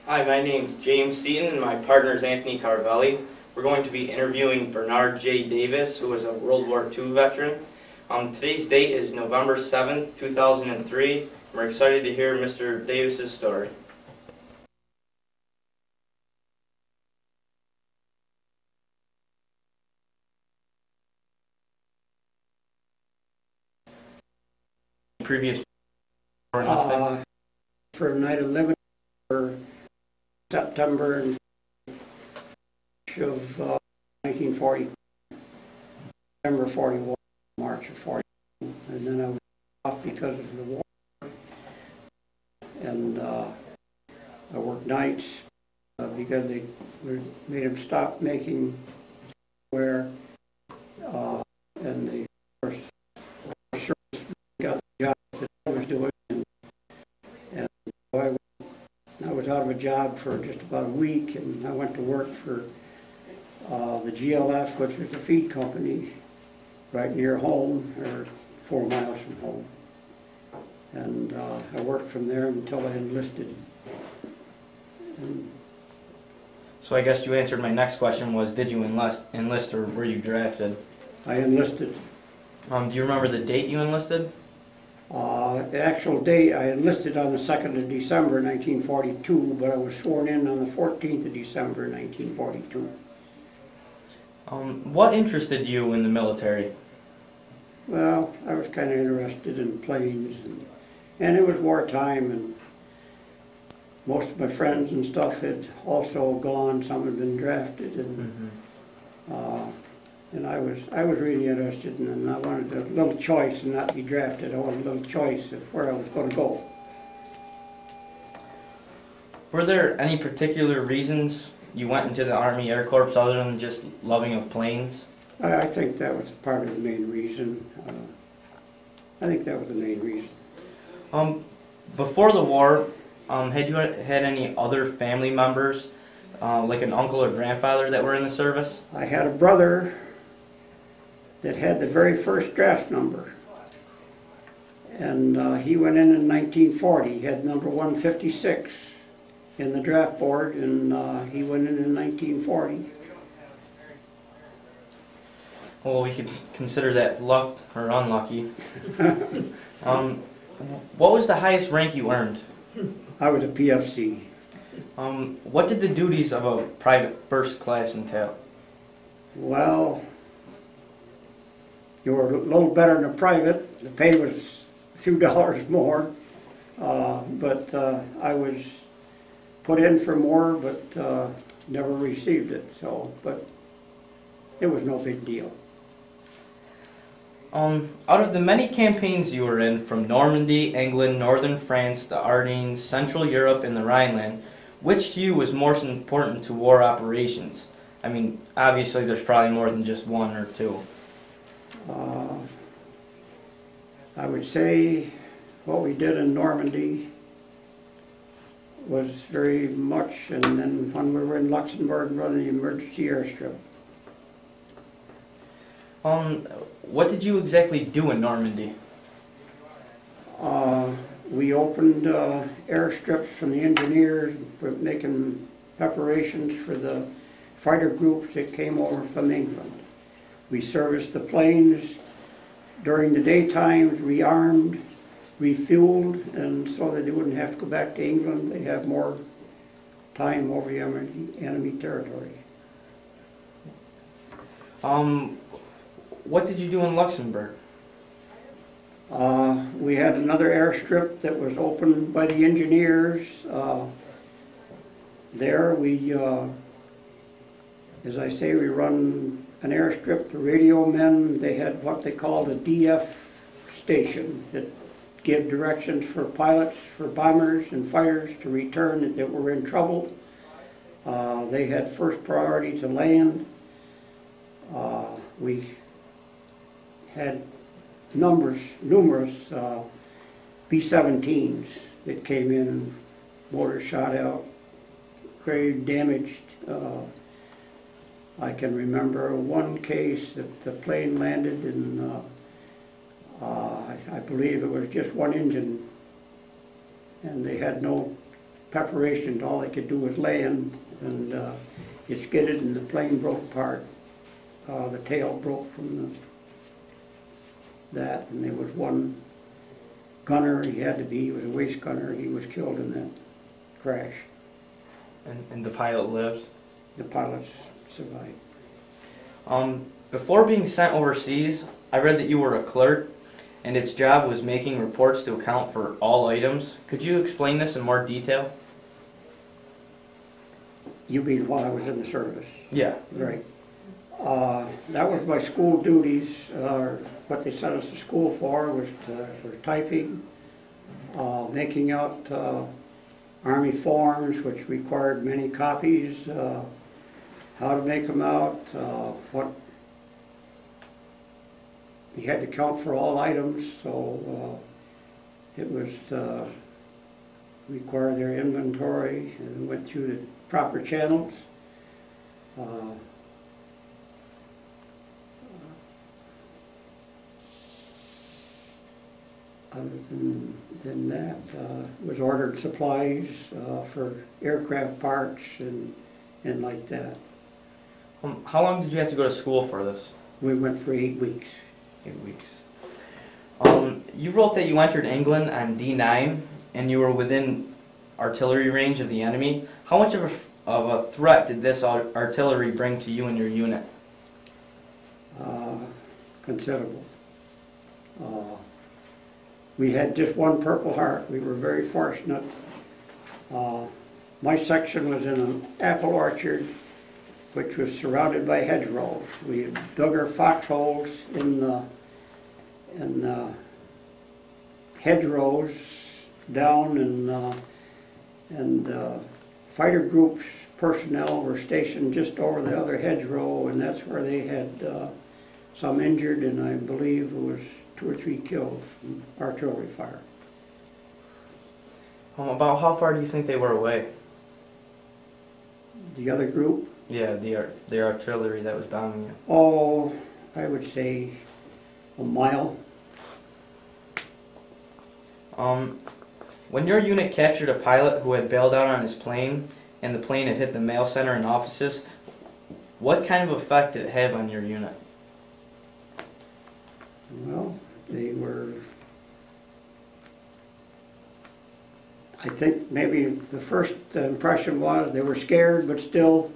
Hi, my name's James Seaton and my partner is Anthony Carvelli. We're going to be interviewing Bernard J. Davis, who is a World War II veteran. Today's date is November 7th, 2003. We're excited to hear Mr. Davis's story. Previous for 9/11 for September of 1940, September 41, March of 40, and then I was off because of the war, and I worked nights because they made them stop making wear, and they got the job that I was doing, and I was out of a job for just about a week, and I went to work for the GLF, which was a feed company right near home, or 4 miles from home. And I worked from there until I enlisted. So I guess you answered my next question was, did you enlist or were you drafted? I enlisted. Do you remember the date you enlisted? The actual date, I enlisted on the 2nd of December 1942, but I was sworn in on the 14th of December 1942. What interested you in the military? Well, I was kind of interested in planes, and it was wartime, and most of my friends and stuff had also gone. Some had been drafted, and and I was really interested, and I wanted a little choice and not be drafted. I wanted a little choice of where I was going to go. Were there any particular reasons you went into the Army Air Corps other than just loving of planes? I think that was part of the main reason. I think that was the main reason. Before the war, had you had any other family members, like an uncle or grandfather, that were in the service? I had a brother that had the very first draft number, and he went in 1940. He had number 156 in the draft board, and he went in 1940. Well, we could consider that luck or unlucky. What was the highest rank you earned? I was a PFC. What did the duties of a private first class entail? Well, you were a little better than a private. The pay was a few dollars more, but I was put in for more, but never received it. So, but it was no big deal. Out of the many campaigns you were in, from Normandy, England, northern France, the Ardennes, Central Europe, and the Rhineland, which to you was most important to war operations? I mean, obviously there's probably more than just one or two. I would say what we did in Normandy was very much, and then when we were in Luxembourg running the emergency airstrip. What did you exactly do in Normandy? We opened airstrips from the engineers, making preparations for the fighter groups that came over from England. We serviced the planes during the daytimes, rearmed, refueled, and so that they wouldn't have to go back to England. They'd have more time over the enemy territory. What did you do in Luxembourg? We had another airstrip that was opened by the engineers. There we, as I say, we run an airstrip. The radio men, they had what they called a DF station that gave directions for pilots, for bombers and fighters to return that were in trouble. They had first priority to land. We had numerous B-17s that came in and motors shot out, grave damaged. I can remember one case that the plane landed and I believe it was just one engine, and they had no preparations, all they could do was land, and it skidded and the plane broke apart. The tail broke from that, and there was one gunner, he was a waist gunner, he was killed in that crash. And the pilot lived? The pilots survived. Before being sent overseas, I read that you were a clerk, and its job was making reports to account for all items. Could you explain this in more detail? You mean while I was in the service? Yeah. Right. That was my school duties. What they sent us to school for was for typing, making out Army forms, which required many copies, how to make them out, what you had to count for all items, so it was require their inventory and went through the proper channels. Other than that, was ordered supplies for aircraft parts and like that. How long did you have to go to school for this? We went for 8 weeks. 8 weeks. You wrote that you entered England on D9 and you were within artillery range of the enemy. How much of a threat did this artillery bring to you and your unit? Considerable. We had just one Purple Heart. We were very fortunate. My section was in an apple orchard which was surrounded by hedgerows. We had dug our foxholes in hedgerows down, and fighter groups personnel were stationed just over the other hedgerow, and that's where they had some injured, and I believe it was 2 or 3 killed from artillery fire. About how far do you think they were away? The other group? Yeah, the artillery that was bombing you. Oh, I would say a mile. When your unit captured a pilot who had bailed out on his plane and the plane had hit the mail center and offices, what kind of effect did it have on your unit? Well, they were, I think maybe the first impression was they were scared, but still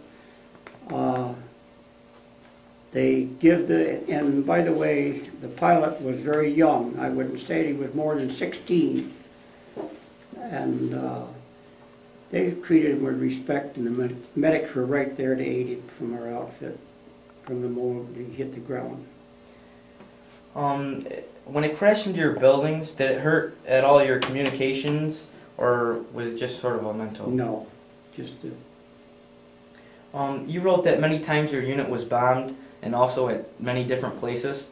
they give and by the way, the pilot was very young. I wouldn't say he was more than 16. And they treated him with respect, and the medics were right there to aid him from our outfit from the moment he hit the ground. When it crashed into your buildings, did it hurt at all your communications, or was it just sort of a mental? No, just you wrote that many times your unit was bombed, and also at many different places.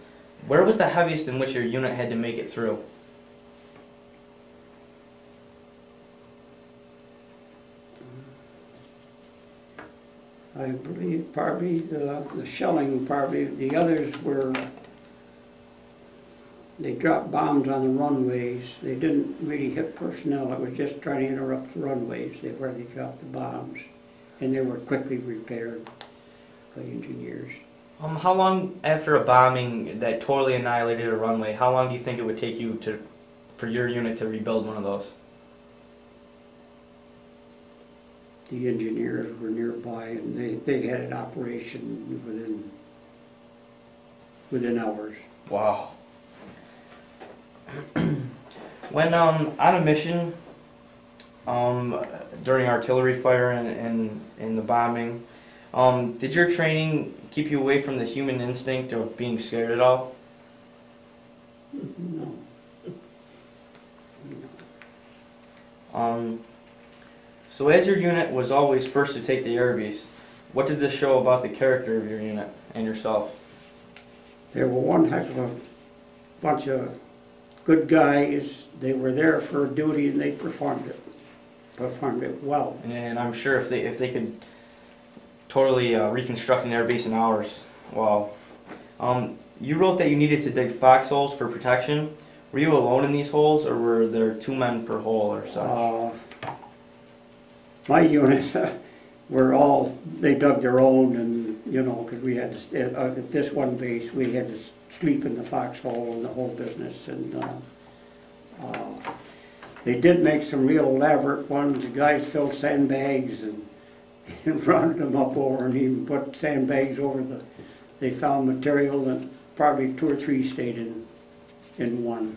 Where was the heaviest in which your unit had to make it through? I believe probably the shelling, probably the others were, they dropped bombs on the runways. They didn't really hit personnel. It was just trying to interrupt the runways where they dropped the bombs. And they were quickly repaired by engineers. How long after a bombing that totally annihilated a runway, how long do you think it would take you for your unit to rebuild one of those? The engineers were nearby, and they had an operation within hours. Wow. When on a mission, during artillery fire and the bombing, did your training keep you away from the human instinct of being scared at all? No. So as your unit was always first to take the airbase, what did this show about the character of your unit and yourself? They were one heck of a bunch of good guys. They were there for duty, and they performed it well. And I'm sure if they could totally reconstruct an airbase in hours. Wow. You wrote that you needed to dig foxholes for protection. Were you alone in these holes, or were there 2 men per hole or such? my unit they dug their own, and, you know, because we had to, at this one base, we had to sleep in the foxhole and the whole business, and they did make some real elaborate ones. The guys filled sandbags and rounded them up over, and even put sandbags over they found material that probably 2 or 3 stayed in one.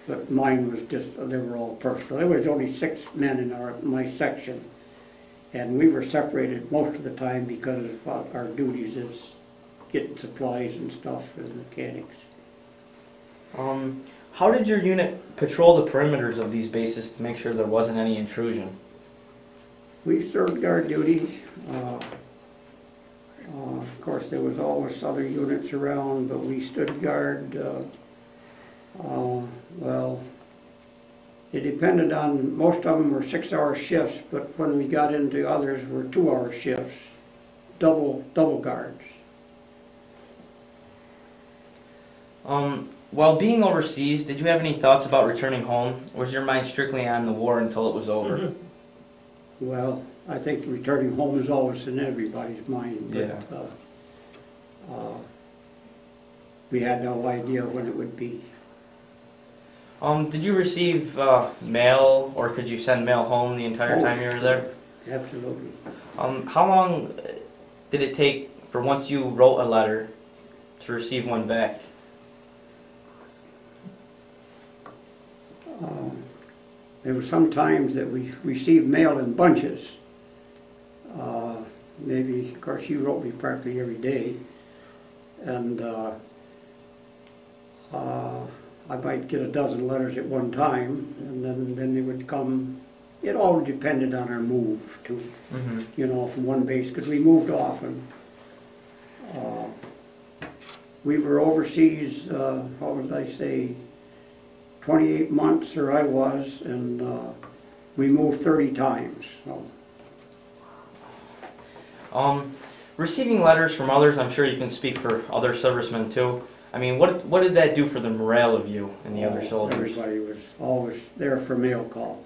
But mine was just, they were all personal. There was only 6 men in my section, and we were separated most of the time because of our duties as getting supplies and stuff for the mechanics. How did your unit patrol the perimeters of these bases to make sure there wasn't any intrusion? We served guard duties. Of course, there was always other units around, but we stood guard. Well, it depended on, most of them were 6-hour shifts, but when we got into others were 2-hour shifts, double guards. While being overseas, did you have any thoughts about returning home, or was your mind strictly on the war until it was over? Well, I think returning home is always in everybody's mind, but yeah. We had no idea when it would be. Did you receive mail, or could you send mail home the entire time you were there? Absolutely. How long did it take for once you wrote a letter to receive one back? There were some times that we received mail in bunches. Maybe, of course, she wrote me practically every day, and I might get a dozen letters at one time, and then they would come. It all depended on our move, too. Mm-hmm. You know, from one base, because we moved often. We were overseas, what would I say, 28 months, or I was, and we moved 30 times. So. Receiving letters from others, I'm sure you can speak for other servicemen too. I mean, what did that do for the morale of you and the other soldiers? Everybody was always there for mail call.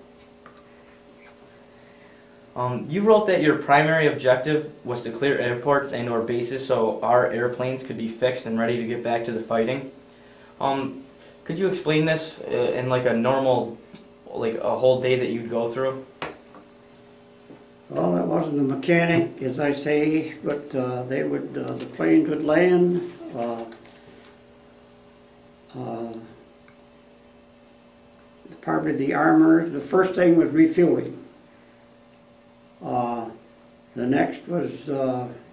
You wrote that your primary objective was to clear airports and/or bases so our airplanes could be fixed and ready to get back to the fighting. Could you explain this in like a normal, like a whole day that you'd go through? Well, that wasn't a mechanic, as I say, but the planes would land. Probably the armor. The first thing was refueling. The next was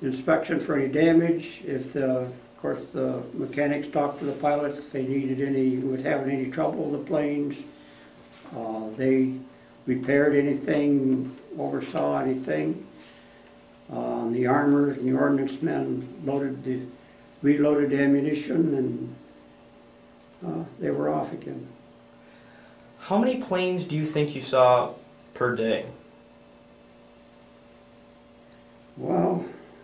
inspection for any damage. If of course the mechanics talked to the pilots if they was having any trouble with the planes. They repaired anything, oversaw anything. The armors and the ordnance men reloaded the ammunition, and they were off again. How many planes do you think you saw per day? Well,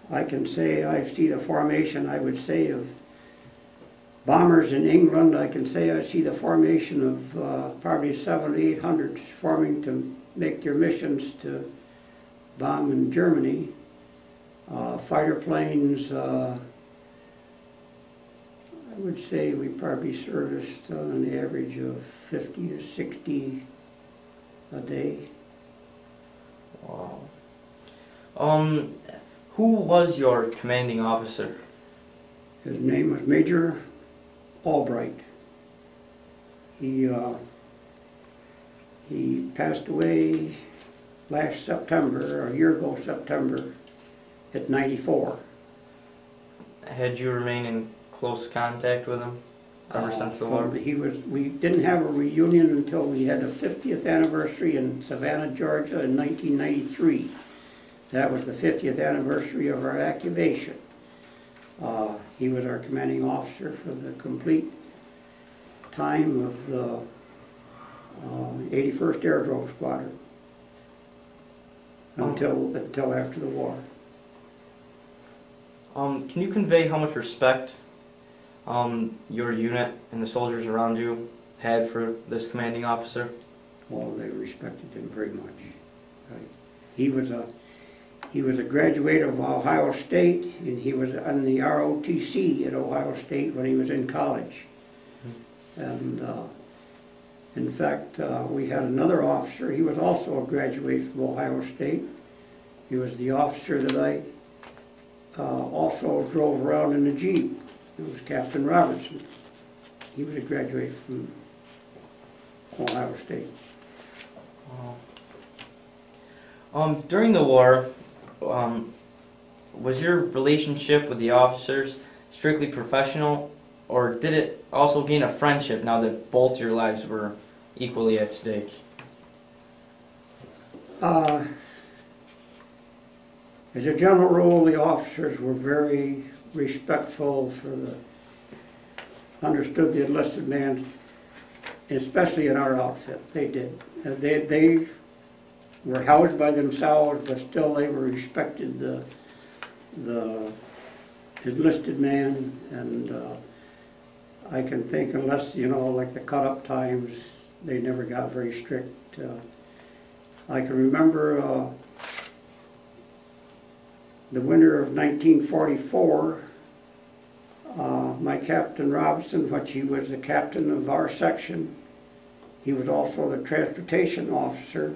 I can say I see the formation, I would say, of bombers in England. I can say I see the formation of probably 700 to 800 forming to make their missions to bomb in Germany. Fighter planes, I would say we probably serviced on the average of 50 to 60 a day. Wow. Who was your commanding officer? His name was Major Albright. He passed away last September, or a year ago September, at 94. Had you remained in close contact with him ever since the war? We didn't have a reunion until we had the 50th anniversary in Savannah, Georgia in 1993. That was the 50th anniversary of our activation. He was our commanding officer for the complete time of the 81st Airdrome Squadron until after the war. Can you convey how much respect your unit and the soldiers around you had for this commanding officer? Well, they respected him very much. He was a graduate of Ohio State, and he was on the ROTC at Ohio State when he was in college. And in fact, we had another officer. He was also a graduate from Ohio State. He was the officer that I also drove around in the Jeep. It was Captain Robertson. He was a graduate from Ohio State. During the war, was your relationship with the officers strictly professional, or did it also gain a friendship now that both your lives were equally at stake? As a general rule, the officers were very respectful understood the enlisted man, especially in our outfit. They did. They were housed by themselves, but still they were respected the enlisted man, and I can think, unless, like the cut-up times, they never got very strict. I can remember the winter of 1944, my Captain Robinson, which he was the captain of our section, he was also the transportation officer,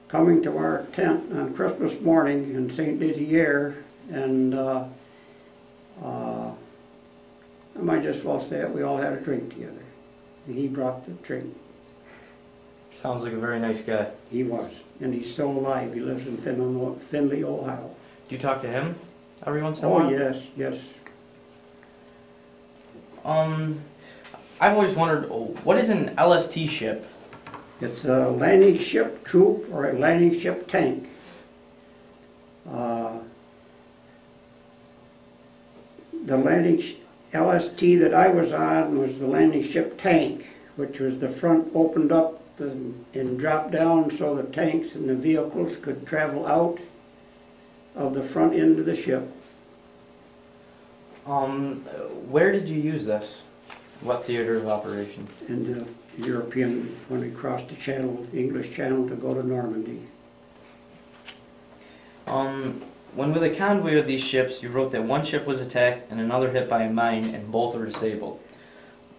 coming to our tent on Christmas morning in St. Dizier, and I might just well say it, we all had a drink together. And he brought the drink. Sounds like a very nice guy. He was, and he's still alive. He lives in Findlay, Ohio. Do you talk to him every once in a while? Oh, yes, yes. I've always wondered, what is an LST ship? It's a landing ship troop or a landing ship tank. The LST that I was on was the landing ship tank, which was the front opened up and dropped down so the tanks and the vehicles could travel out of the front end of the ship. Where did you use this? What theater of operation? In the European, when we crossed the channel, the English Channel, to go to Normandy. When with a convoy of these ships, you wrote that one ship was attacked and another hit by a mine and both were disabled.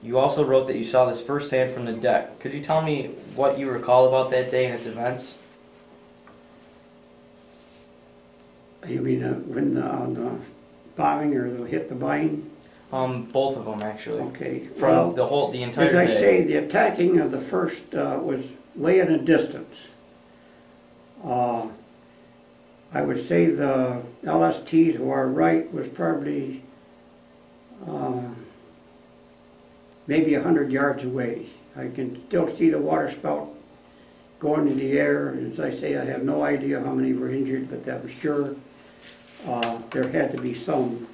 You also wrote that you saw this firsthand from the deck. Could you tell me what you recall about that day and its events? You mean when the bombing or the hit the mine? Both of them actually. Okay. From the entire day. As I say, the attacking of the first was way in a distance. I would say the LST to our right was probably maybe 100 yards away. I can still see the water spout going in the air. As I say, I have no idea how many were injured, but that was sure there had to be some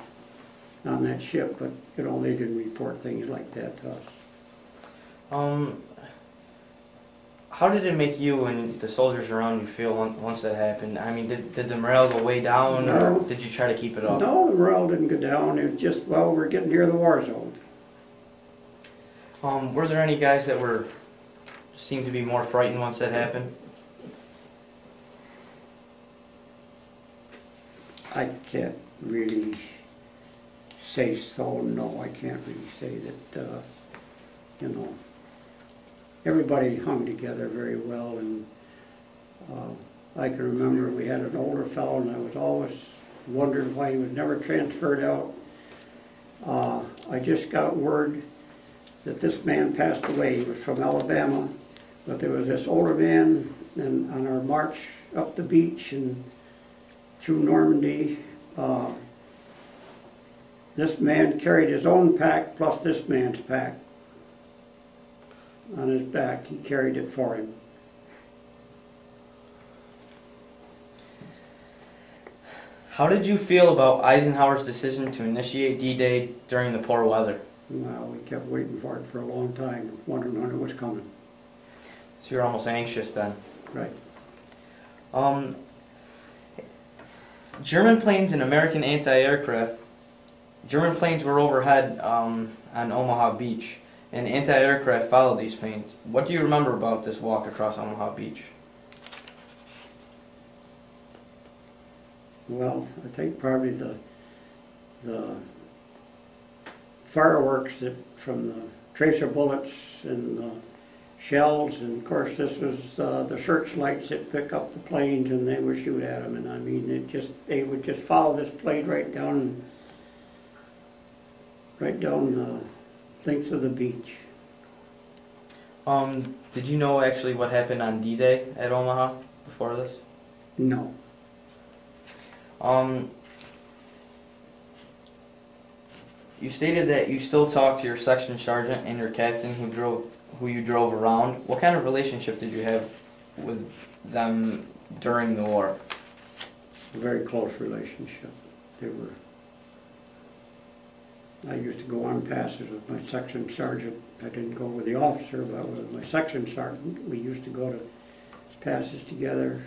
on that ship, but they didn't report things like that to us. How did it make you and the soldiers around you feel once that happened? I mean, did the morale go way down, No. or did you try to keep it up? No, the morale didn't go down. It was just, well, we're getting near the war zone. Were there any guys that seemed to be more frightened once that happened? I can't really say so, no, I can't really say that, everybody hung together very well, and I can remember we had an older fellow, and I was always wondering why he was never transferred out. I just got word that this man passed away. He was from Alabama, but there was this older man, and on our march up the beach and through Normandy, this man carried his own pack plus this man's pack on his back. He carried it for him. How did you feel about Eisenhower's decision to initiate D-Day during the poor weather? Well, we kept waiting for it for a long time, wondering when it was coming. So you're almost anxious then? Right. German planes and American anti-aircraft. German planes were overhead on Omaha Beach, and anti-aircraft followed these planes. What do you remember about this walk across Omaha Beach? Well, I think probably the fireworks that from the tracer bullets and the shells, and of course this was the searchlights that pick up the planes and they would shoot at them, and I mean they would just follow this plane right down the length of the beach. Did you know actually what happened on D-Day at Omaha before this? No. You stated that you still talk to your section sergeant and your captain who you drove around. What kind of relationship did you have with them during the war? A very close relationship. I used to go on passes with my section sergeant. I didn't go with the officer, but with my section sergeant. We used to go to passes together.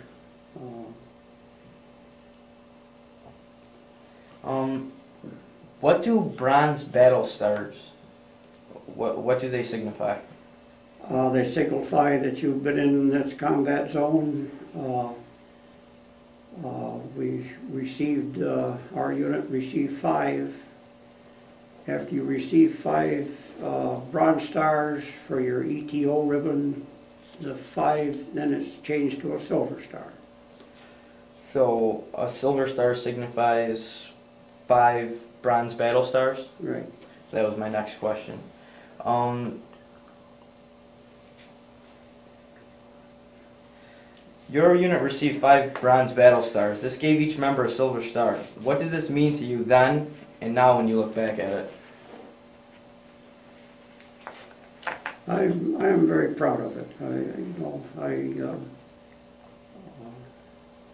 What do bronze battle stars, what do they signify? They signify that you've been in this combat zone. We received, our unit received 5. After you receive 5 bronze stars for your ETO ribbon, the 5, then it's changed to a silver star. So a silver star signifies 5 bronze battle stars? Right. That was my next question. Your unit received 5 bronze battle stars. This gave each member a silver star. What did this mean to you then and now when you look back at it? I am very proud of it.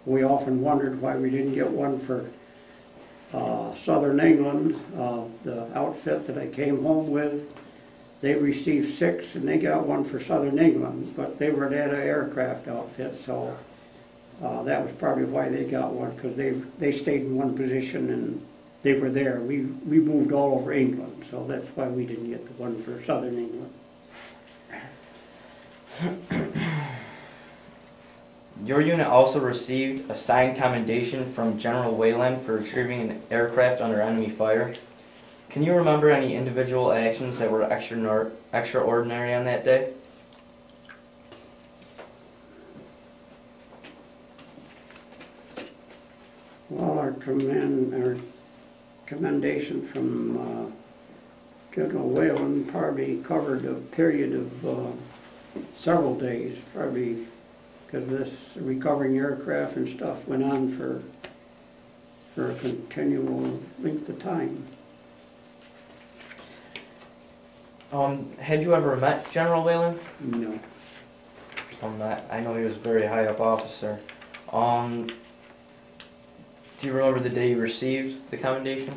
We often wondered why we didn't get one for Southern England. The outfit that I came home with, they received 6 and they got one for Southern England, but they were an aircraft outfit, so that was probably why they got one, because they stayed in one position and they were there. We moved all over England, so that's why we didn't get the one for Southern England. Your unit also received a signed commendation from General Wayland for retrieving an aircraft under enemy fire. Can you remember any individual actions that were extraordinary on that day? Well, our commendation from General Wayland probably covered a period of several days, probably because this recovering aircraft and stuff went on for a continual length of time. Had you ever met General Wayland? No. I know he was a very high up officer. Do you remember the day you received the commendation?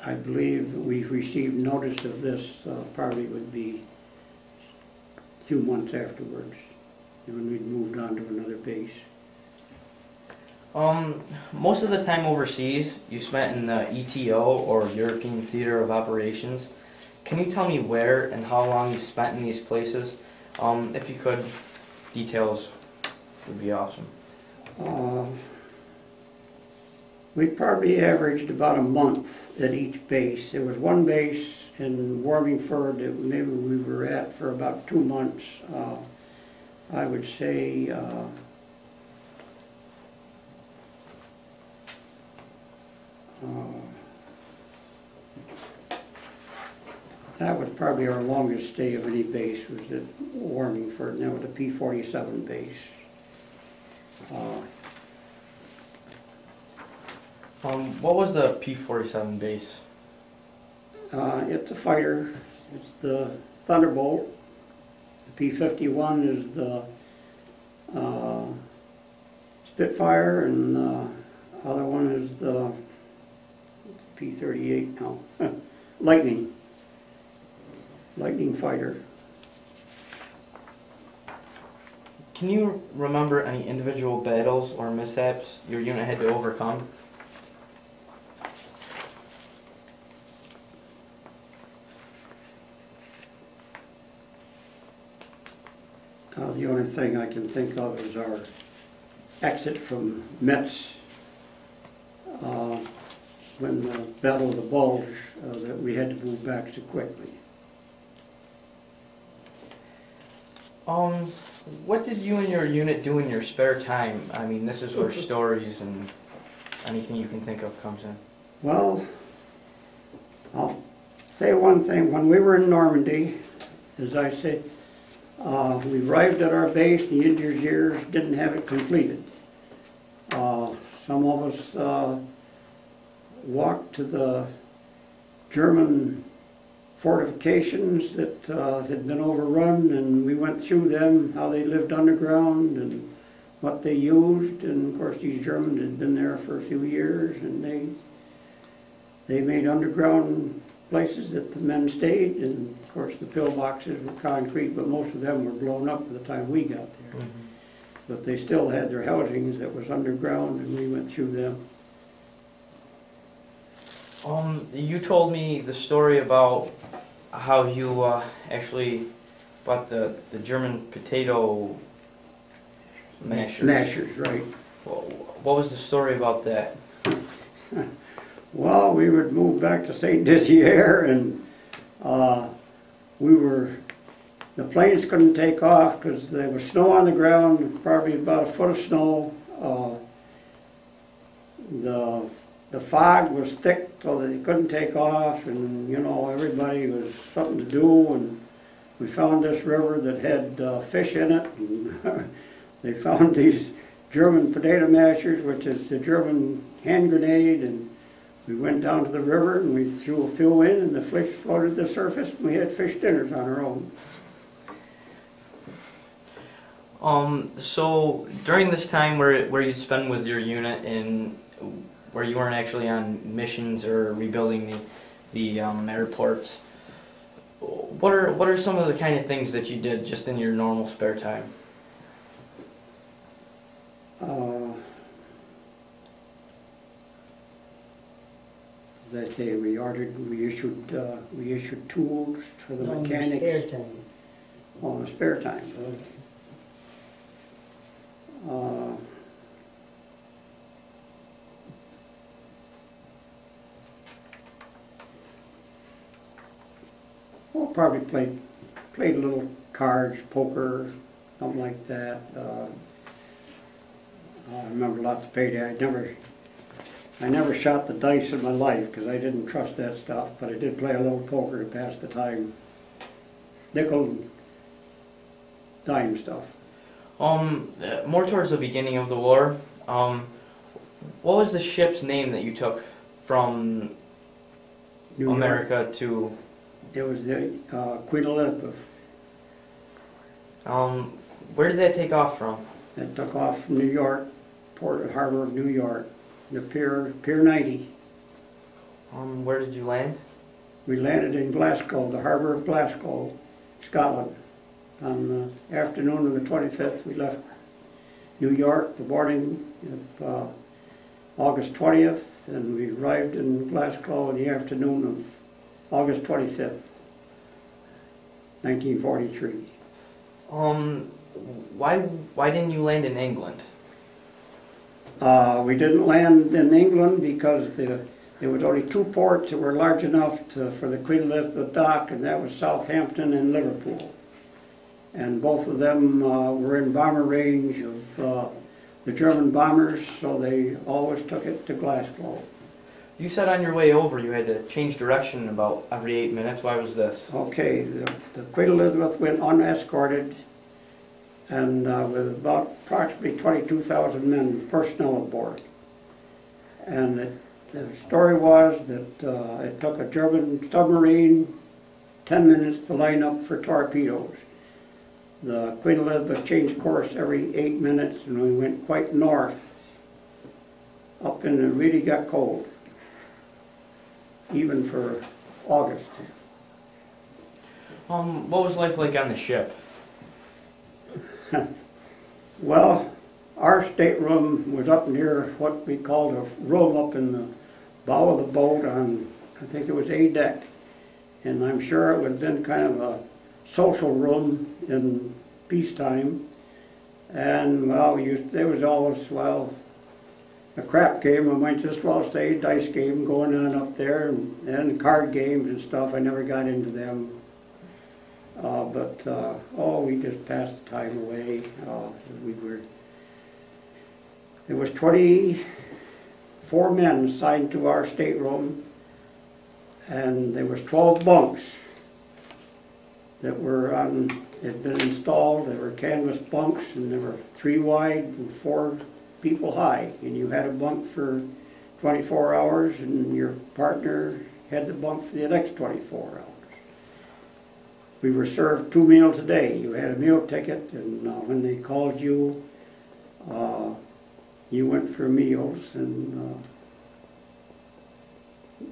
I believe we received notice of this probably would be a few months afterwards, when we'd moved on to another base. Most of the time overseas, you spent in the ETO, or European Theater of Operations. Can you tell me where and how long you spent in these places? If you could, details would be awesome. We probably averaged about a month at each base. There was one base in Warmingford that maybe we were at for about 2 months. I would say that was probably our longest stay of any base, was at Warmingford, and that was a P-47 base. What was the P-47 base? It's a fighter. It's the Thunderbolt. The P-51 is the Spitfire, and the other one is the P-38 now. Lightning fighter. Can you remember any individual battles or mishaps your unit had to overcome? The only thing I can think of is our exit from Metz when the Battle of the Bulge, that we had to move back so quickly. What did you and your unit do in your spare time? I mean, this is where stories and anything you can think of comes in. Well, I'll say one thing. When we were in Normandy, as I said, we arrived at our base, the engineers didn't have it completed. Some of us walked to the German fortifications that had been overrun, and we went through them, how they lived underground and what they used. And of course these Germans had been there for a few years, and they made underground places that the men stayed, and of course the pillboxes were concrete, but most of them were blown up by the time we got there. Mm-hmm. But they still had their housings that was underground, and we went through them. You told me the story about how you actually bought the German potato mashers. Mashers, right. What was the story about that? Well, we would move back to St. Dizier, and the planes couldn't take off because there was snow on the ground, probably about a foot of snow. The fog was thick, so that they couldn't take off, and you know, everybody was something to do. And we found this river that had fish in it, and they found these German potato mashers, which is the German hand grenade, and we went down to the river and we threw a few in, and the fish floated to the surface, and we had fish dinners on our own. So during this time where you'd spend with your unit and where you weren't actually on missions or rebuilding the airports, what are some of the kind of things that you did just in your normal spare time? As I say, we issued tools for the mechanics. Spare time. On the spare time. Well, probably played a little cards, poker, something like that. I remember lots of payday. I never shot the dice in my life because I didn't trust that stuff, but I did play a little poker to pass the time. Nickel and dime stuff. More towards the beginning of the war, what was the ship's name that you took from New York. America to? It was the Queen Elizabeth. Where did that take off from? It took off from New York, Port Harbor of New York, the Pier 90. Where did you land? We landed in Glasgow, the harbor of Glasgow, Scotland. On the afternoon of the 25th, we left New York the morning of August 20th, and we arrived in Glasgow in the afternoon of August 25th, 1943. Why didn't you land in England? We didn't land in England because there was only two ports that were large enough for the Queen Elizabeth dock, and that was Southampton and Liverpool. And both of them were in bomber range of the German bombers, so they always took it to Glasgow. You said on your way over you had to change direction about every 8 minutes. Why was this? Okay, the Queen Elizabeth went unescorted, and with about approximately 22,000 men personnel aboard. And the story was that it took a German submarine 10 minutes to line up for torpedoes. The Queen Elizabeth changed course every 8 minutes, and we went quite north, up and it really got cold, even for August. What was life like on the ship? Well, our stateroom was up near what we called a room up in the bow of the boat on, I think it was A deck. And I'm sure it would have been kind of a social room in peacetime. And, well, there was always, well, a crap game. I might just well say dice game going on up there, and card games and stuff. I never got into them. We just passed the time away. There was 24 men assigned to our stateroom, and there was 12 bunks that had been installed. There were canvas bunks, and there were 3 wide and 4 people high, and you had a bunk for 24 hours, and your partner had the bunk for the next 24 hours. We were served 2 meals a day. You had a meal ticket, and when they called you, you went for meals, and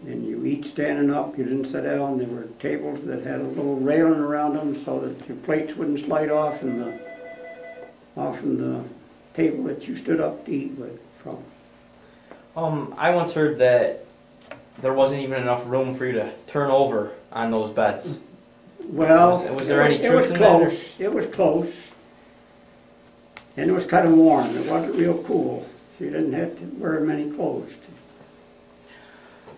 you eat standing up. You didn't sit down. There were tables that had a little railing around them so that your plates wouldn't slide off from the table that you stood up to eat from. I once heard that there wasn't even enough room for you to turn over on those beds. Well, was there any truth in that? It was close, and it was kind of warm. It wasn't real cool, so you didn't have to wear many clothes.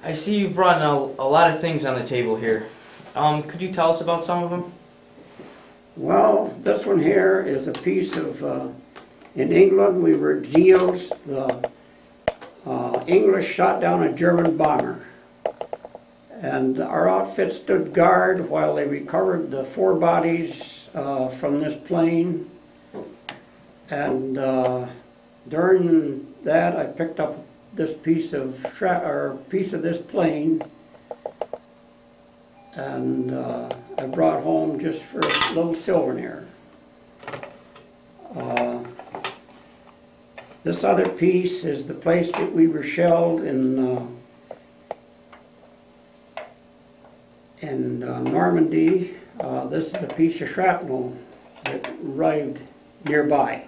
I see you've brought a lot of things on the table here. Could you tell us about some of them? Well, this one here is a piece of, in England we were at Zeals. The English shot down a German bomber. And our outfit stood guard while they recovered the 4 bodies from this plane. And during that, I picked up this piece of this plane, and I brought home just for a little souvenir. This other piece is the place that we were shelled in Normandy. This is a piece of shrapnel that arrived nearby.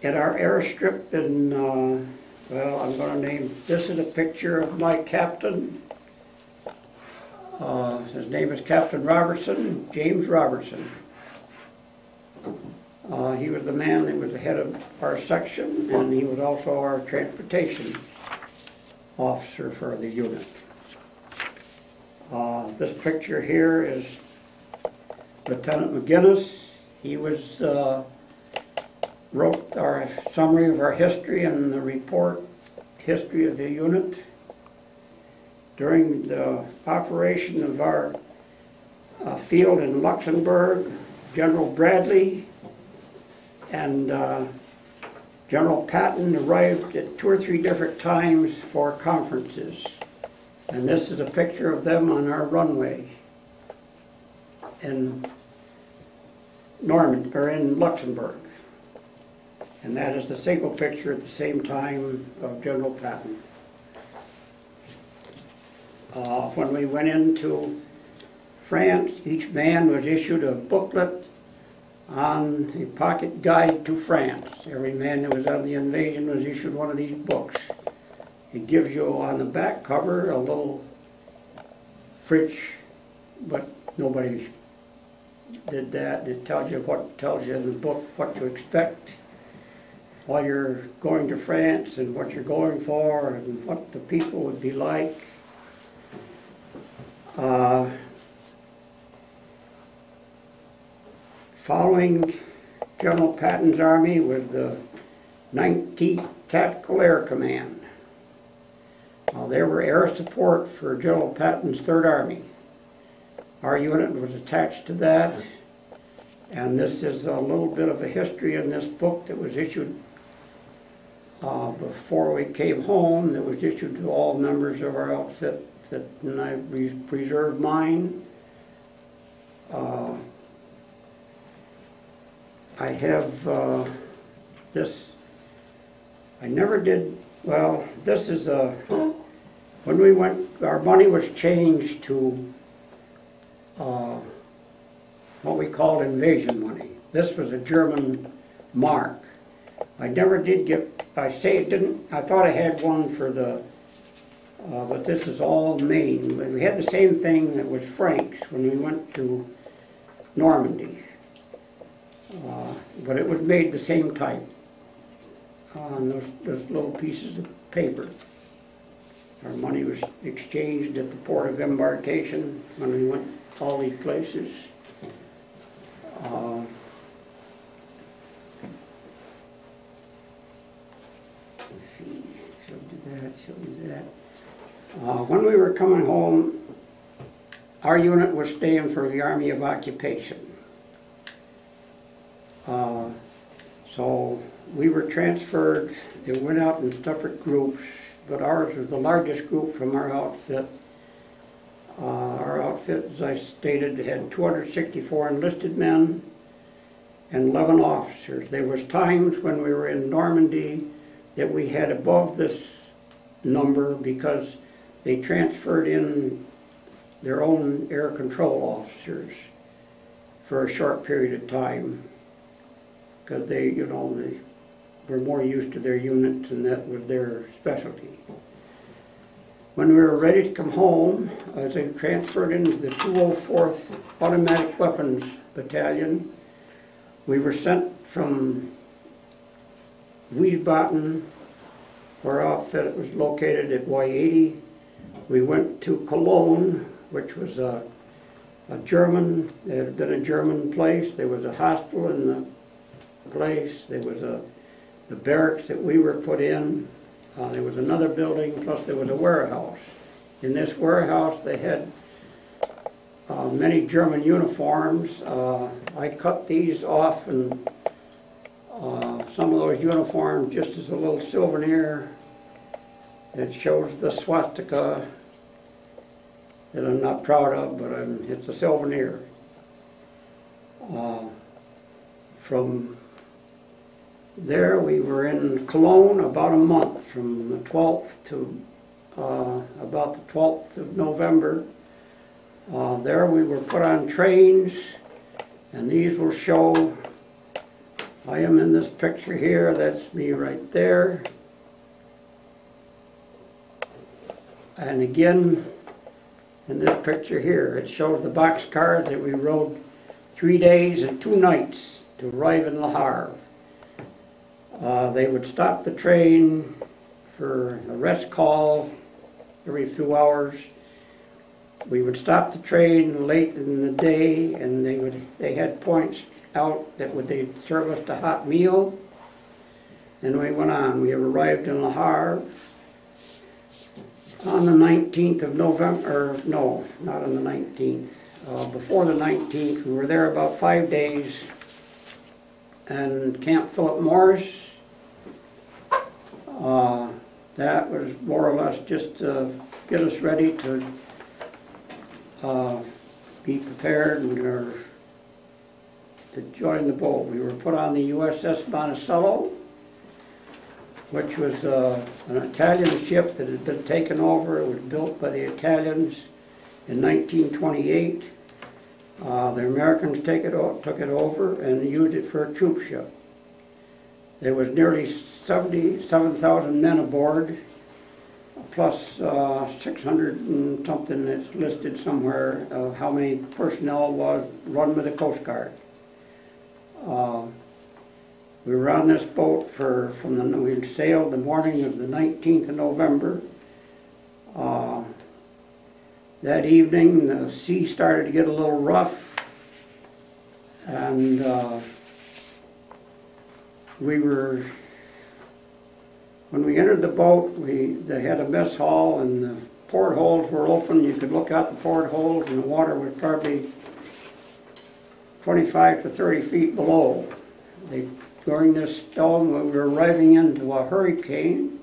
At our airstrip in, well, I'm going to name, this is a picture of my captain. His name is Captain Robertson, James Robertson. He was the man that was the head of our section, and he was also our transportation officer for the unit. This picture here is Lieutenant McGinnis. He was wrote our summary of our history and the report history of the unit. During the operation of our field in Luxembourg, General Bradley and General Patton arrived at 2 or 3 different times for conferences. And this is a picture of them on our runway in Normandy, or in Luxembourg. And that is the single picture at the same time of General Patton. When we went into France, each man was issued a booklet on a pocket guide to France. Every man that was on the invasion was issued one of these books. It gives you on the back cover a little French, but nobody did that. It tells you in the book what to expect while you're going to France and what you're going for and what the people would be like. Following General Patton's army was the 19th Tactical Air Command. They were air support for General Patton's 3rd Army. Our unit was attached to that, and this is a little bit of a history in this book that was issued before we came home, that was issued to all members of our outfit, and I've preserved mine. I have this, I never did, well, this is when we went, our money was changed to what we called invasion money. This was a German mark. I never did get, I thought I had one for the but this is all Maine. But we had the same thing that was Frank's when we went to Normandy. But it was made the same type on those little pieces of paper. Our money was exchanged at the port of embarkation when we went all these places. Let's see, showed you that. When we were coming home, our unit was staying for the Army of Occupation. So we were transferred. They went out in separate groups, but ours was the largest group from our outfit. Our outfit, as I stated, had 264 enlisted men and 11 officers. There was times when we were in Normandy that we had above this number because they transferred in their own air control officers for a short period of time because they were more used to their units and that was their specialty. When we were ready to come home, as they transferred into the 204th Automatic Weapons Battalion, we were sent from Wiesbaden, where our outfit was located at Y80. We went to Cologne, which was a German, it had been a German place. There was a hospital in the place. There was the barracks that we were put in. There was another building, plus there was a warehouse. In this warehouse they had many German uniforms. I cut these off and some of those uniforms just as a little souvenir. It shows the swastika that I'm not proud of, but it's a souvenir. From there we were in Cologne about a month, from the 12th to about the 12th of November. There we were put on trains, and these will show, I am in this picture here, that's me right there. And again, in this picture here, it shows the boxcars that we rode 3 days and 2 nights to arrive in Le Havre. They would stop the train for a rest call every few hours. We would stop the train late in the day, and they had points out that they'd serve us a hot meal. And we went on. We arrived in Le Havre on the 19th of November, or no, not on the 19th. Before the 19th, we were there about 5 days. And Camp Philip Morris, that was more or less just to get us ready to be prepared and to join the boat. We were put on the USS Monticello, which was an Italian ship that had been taken over. It was built by the Italians in 1928. The Americans took it over and used it for a troop ship. There was nearly 77,000 men aboard, plus 600 and something that's listed somewhere of how many personnel was run by the Coast Guard. We were on this boat we sailed the morning of the 19th of November. That evening the sea started to get a little rough, and when we entered the boat, they had a mess hall and the portholes were open. You could look out the portholes and the water was probably 25 to 30 feet below. During this storm, we were arriving into a hurricane.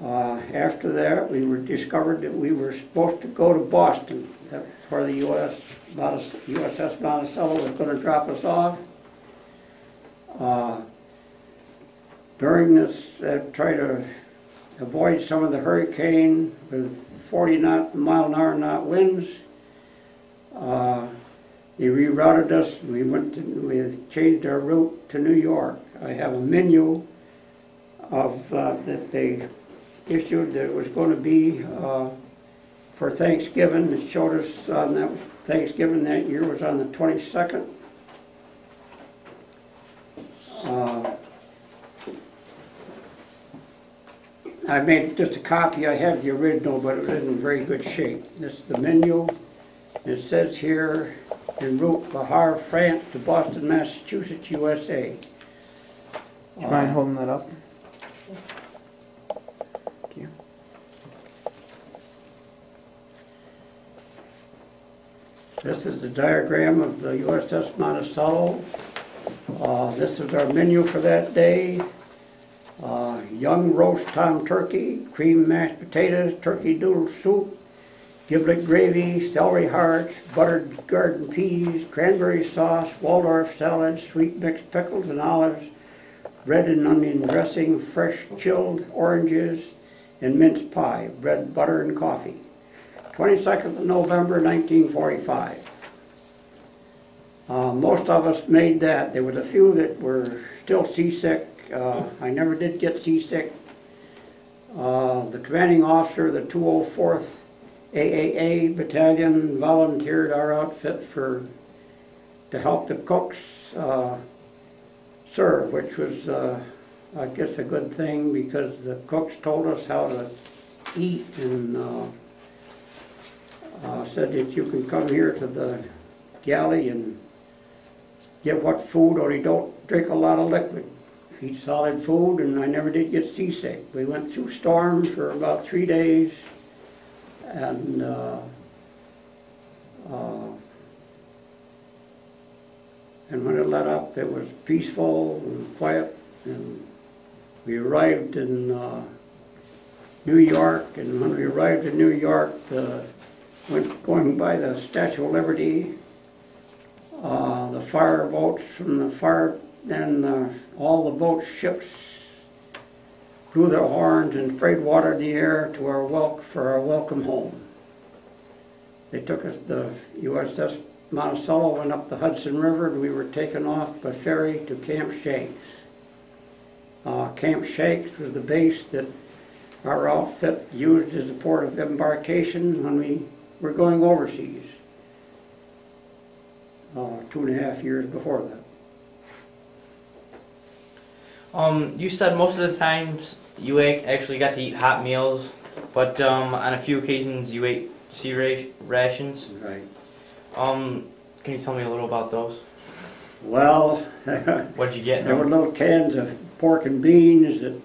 After that, we discovered that we were supposed to go to Boston. That's where the USS Monticello was going to drop us off. During this, try to avoid some of the hurricane with 40 mile-an-hour knot winds. They rerouted us. We changed our route to New York. I have a menu of that they issued that it was going to be for Thanksgiving. It showed us on that Thanksgiving that year was on the 22nd. I made just a copy. I have the original, but it was in very good shape. This is the menu. It says here, en route Bahar, France to Boston, Massachusetts, USA. Do you mind holding that up? Thank you. This is the diagram of the USS Monticello. This is our menu for that day. Young roast tom turkey, cream mashed potatoes, turkey noodle soup, giblet gravy, celery hearts, buttered garden peas, cranberry sauce, Waldorf salad, sweet mixed pickles and olives, bread and onion dressing, fresh chilled oranges, and mince pie, bread, butter, and coffee. 22nd of November, 1945. Most of us made that. There was a few that were still seasick. I never did get seasick. The commanding officer of the 204th AAA Battalion volunteered our outfit to help the cooks serve, which was, I guess, a good thing because the cooks told us how to eat and said that you can come here to the galley and get what food, or you don't drink a lot of liquid. Eat solid food, and I never did get seasick. We went through storms for about 3 days, and when it let up, it was peaceful and quiet, and we arrived in New York, and when we arrived in New York, going by the Statue of Liberty, the fire boats from the fire, and all the boats, ships, blew their horns and sprayed water in the air to for our welcome home. They took us, the USS Monticello went up the Hudson River, and we were taken off by ferry to Camp Shanks. Camp Shanks was the base that our outfit used as a port of embarkation when we were going overseas. 2.5 years before that. You said most of the times you actually got to eat hot meals, but on a few occasions you ate sea rations. Right. Can you tell me a little about those? Well, What'd you get? there were little cans of pork and beans that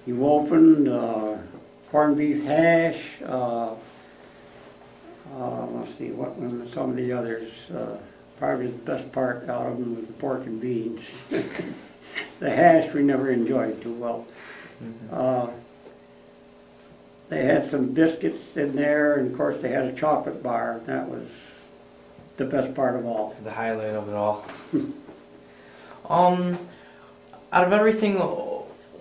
you opened, corned beef hash, let's see, what were some of the others. Probably the best part out of them was the pork and beans. The hash we never enjoyed too well. Mm-hmm. They had some biscuits in there, and of course they had a chocolate bar. That was the best part of all. The highlight of it all. Out of everything,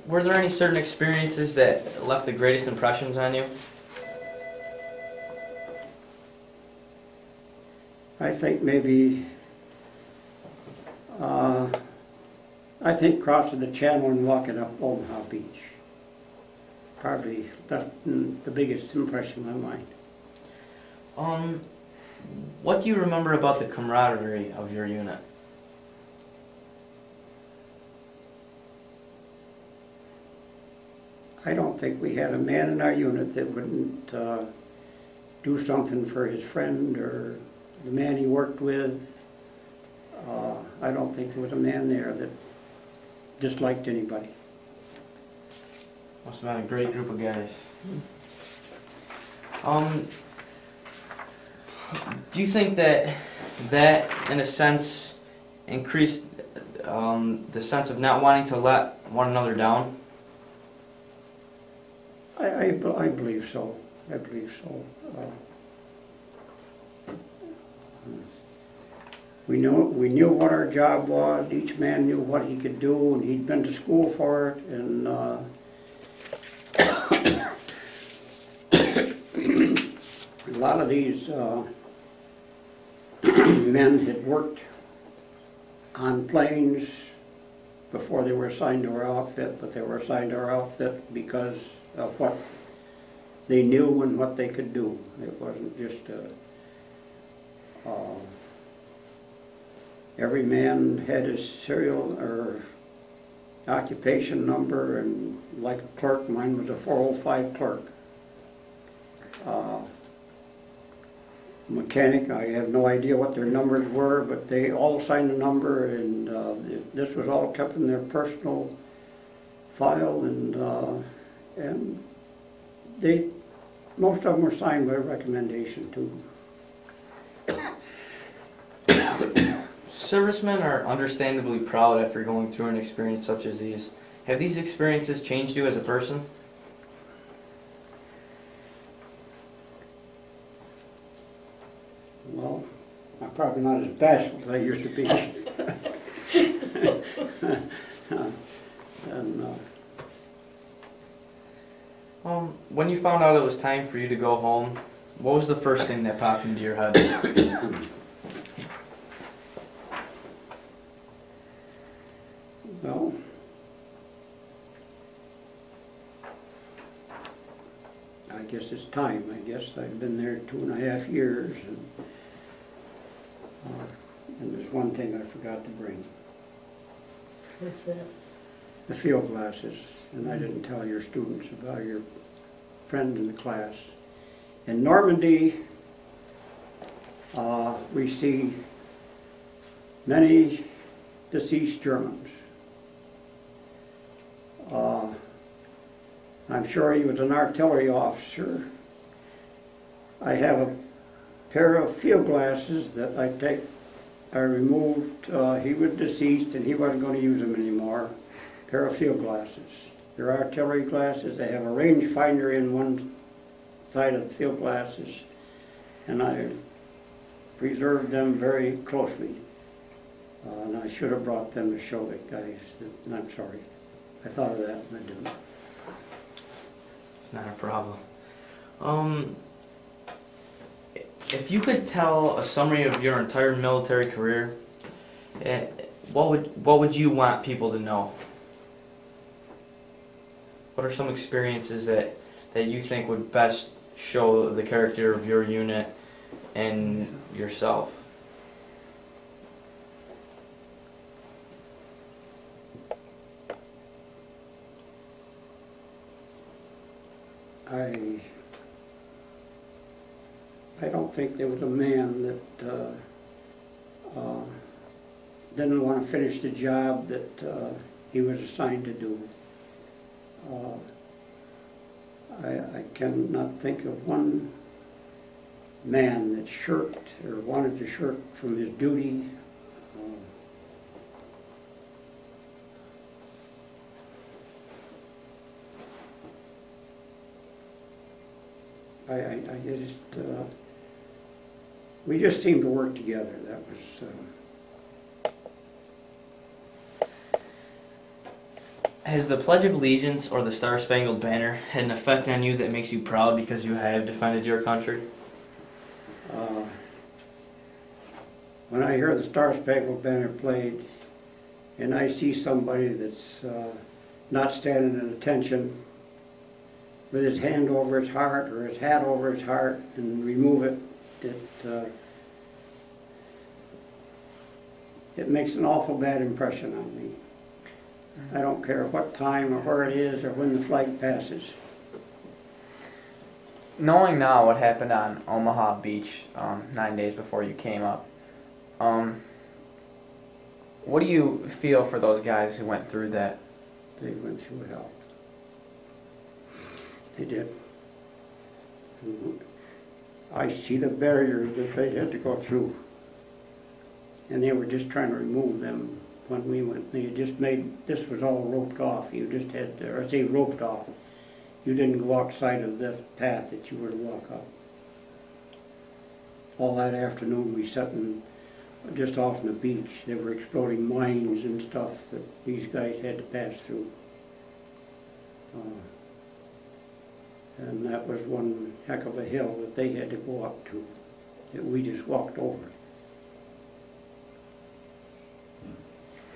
were there any certain experiences that left the greatest impressions on you? I think maybe, I think crossing the channel and walking up Omaha Beach. Probably left the biggest impression on my mind. What do you remember about the camaraderie of your unit? I don't think we had a man in our unit that wouldn't do something for his friend or the man he worked with. I don't think there was a man there that disliked anybody. Must have been a great group of guys. Do you think that in a sense increased the sense of not wanting to let one another down? I believe so. I believe so. We knew what our job was. Each man knew what he could do, and he'd been to school for it. And a lot of these men had worked on planes before they were assigned to our outfit, but they were assigned to our outfit because of what they knew and what they could do. It wasn't just every man had his serial or occupation number, and like a clerk, mine was a 405 clerk. Mechanic, I have no idea what their numbers were, but they all signed a number, and this was all kept in their personal file, and they, most of them were signed by recommendation too. Servicemen are understandably proud after going through an experience such as these. Have these experiences changed you as a person? Well, I'm probably not as bashful as I used to be. When you found out it was time for you to go home, what was the first thing that popped into your head? Well, I guess it's time. I guess I've been there 2.5 years, and there's one thing I forgot to bring. What's that? The field glasses, and I didn't tell your students about your friend in the class. In Normandy, we see many deceased Germans. I'm sure he was an artillery officer. I have a pair of field glasses that I removed. He was deceased and he wasn't going to use them anymore. Pair of field glasses. They're artillery glasses. They have a rangefinder in one side of the field glasses, and I preserved them very closely. And I should have brought them to show the guys that, and I'm sorry. I thought of that and I didn't. Not a problem. If you could tell a summary of your entire military career, what would you want people to know? What are some experiences that you think would best show the character of your unit and yourself? I don't think there was a man that didn't want to finish the job that he was assigned to do. I cannot think of one man that shirked or wanted to shirk from his duty. We just seemed to work together. That was. Has the Pledge of Allegiance or the Star-Spangled Banner had an effect on you that makes you proud because you have defended your country? When I hear the Star-Spangled Banner played, and I see somebody that's not standing at attention, with his hand over his heart or his hat over his heart and remove it, it makes an awful bad impression on me. I don't care what time or where it is or when the flag passes. Knowing now what happened on Omaha Beach 9 days before you came up, what do you feel for those guys who went through that? They went through hell. They did. I see the barriers that they had to go through, and they were just trying to remove them when we went. They just made, this was all roped off. You just had to, or I say roped off. You didn't go outside of the path that you were to walk up. All that afternoon we sat just off on the beach. They were exploding mines and stuff that these guys had to pass through. And that was one heck of a hill that they had to go up to, that we just walked over.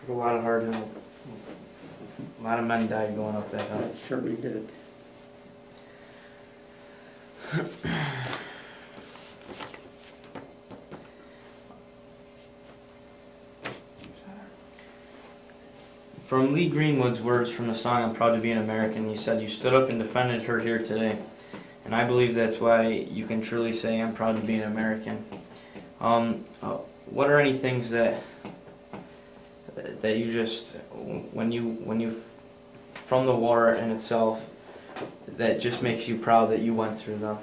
Took a lot of hard help. A lot of men died going up that hill. That certainly did. From Lee Greenwood's words from the song "I'm Proud to Be an American," he said, "You stood up and defended her here today." And I believe that's why you can truly say, "I'm proud to be an American." What are any things that you just, when you from the war in itself, that just makes you proud that you went through them?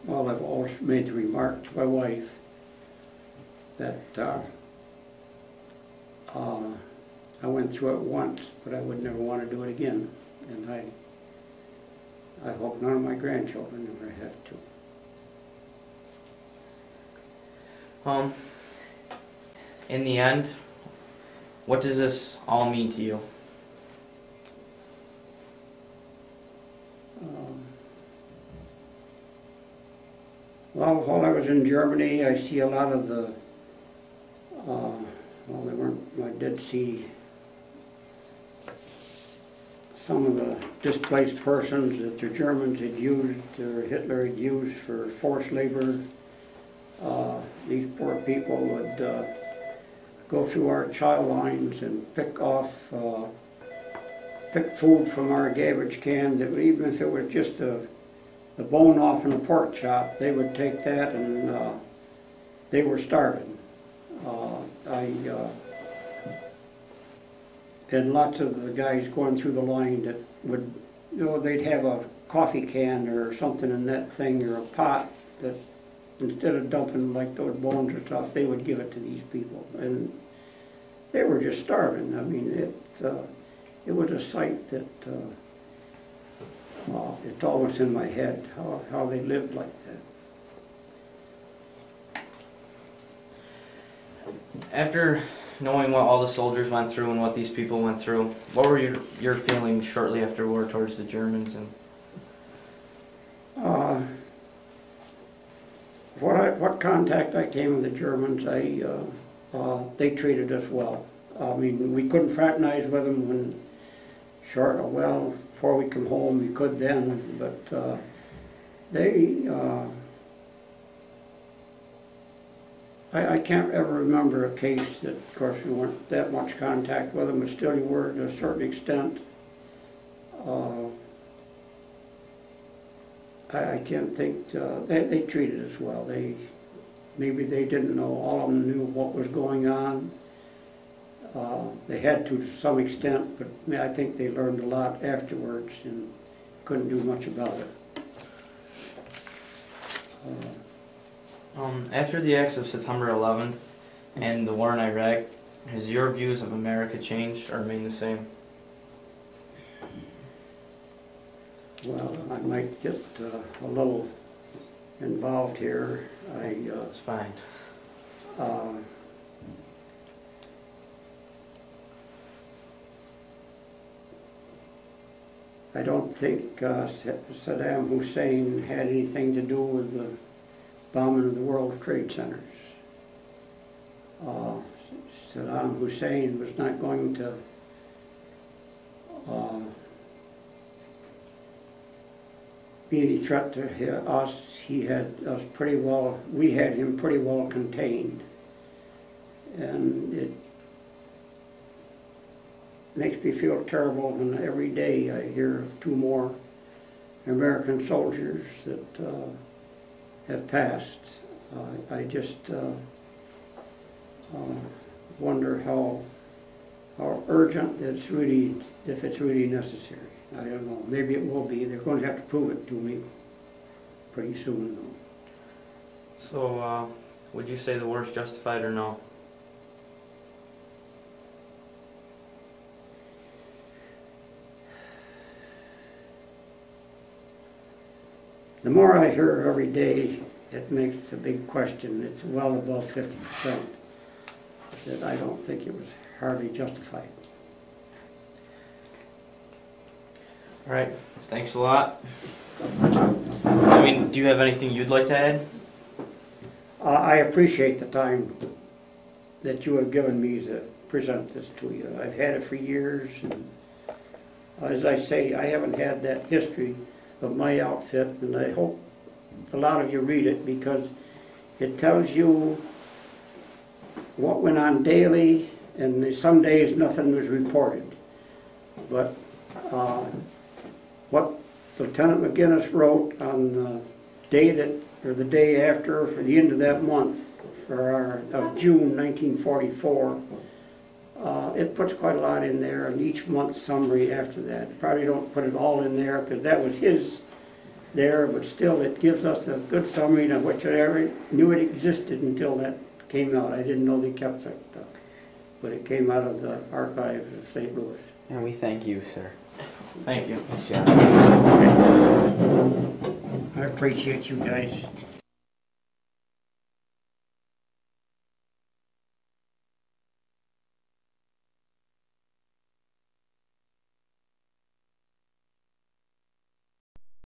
Well, I've always made the remark to my wife that I went through it once, but I would never want to do it again. And I hope none of my grandchildren ever have to. In the end, what does this all mean to you? Well, while I was in Germany, I see a lot of the, I did see some of the displaced persons that the Germans had used, or Hitler had used for forced labor. These poor people would go through our child lines and pick food from our garbage can, that even if it was just the bone off in a pork chop, they would take that, and they were starving. And lots of the guys going through the line that would, they'd have a coffee can or something in that thing, or a pot, that instead of dumping like those bones or stuff, they would give it to these people. And they were just starving. I mean, it was a sight that, it's almost in my head, how they lived like that. After knowing what all the soldiers went through and what these people went through, what were your feelings shortly after war towards the Germans? And what contact I came with the Germans, they treated us well. I mean, we couldn't fraternize with them when before we come home we could then, but I can't ever remember a case that, of course, we weren't that much contact with them, but still you were to a certain extent. I can't think, they treated us well. Maybe they didn't know, all of them knew what was going on. They had to some extent, but I think they learned a lot afterwards and couldn't do much about it. After the acts of September 11th and the war in Iraq, has your views of America changed or remained the same? Well, I might get a little involved here. It's fine. I don't think Saddam Hussein had anything to do with the bombing of the World Trade Centers. Saddam Hussein was not going to be any threat to us. He had us pretty well, we had him pretty well contained. And it makes me feel terrible when every day I hear of 2 more American soldiers that have passed. I just wonder how urgent it's really, if it's really necessary. I don't know. Maybe it will be. They're going to have to prove it to me pretty soon, though. So, would you say the war is justified or no? The more I hear every day, it makes a big question. It's well above 50% that I don't think it was hardly justified. All right, thanks a lot. I mean, do you have anything you'd like to add? I appreciate the time that you have given me to present this to you. I've had it for years, and As I say, I haven't had that history of my outfit, and I hope a lot of you read it because it tells you what went on daily, and some days nothing was reported. But what Lieutenant McGinnis wrote on the day that, or the day after, for the end of that month, of June 1944, it puts quite a lot in there, and each month's summary after that. Probably don't put it all in there because that was his there, but still it gives us a good summary of which I never knew it existed until that came out. I didn't know they kept that stuff, but it came out of the archives of St. Louis. And we thank you, sir. Thank you. Nice job. I appreciate you guys.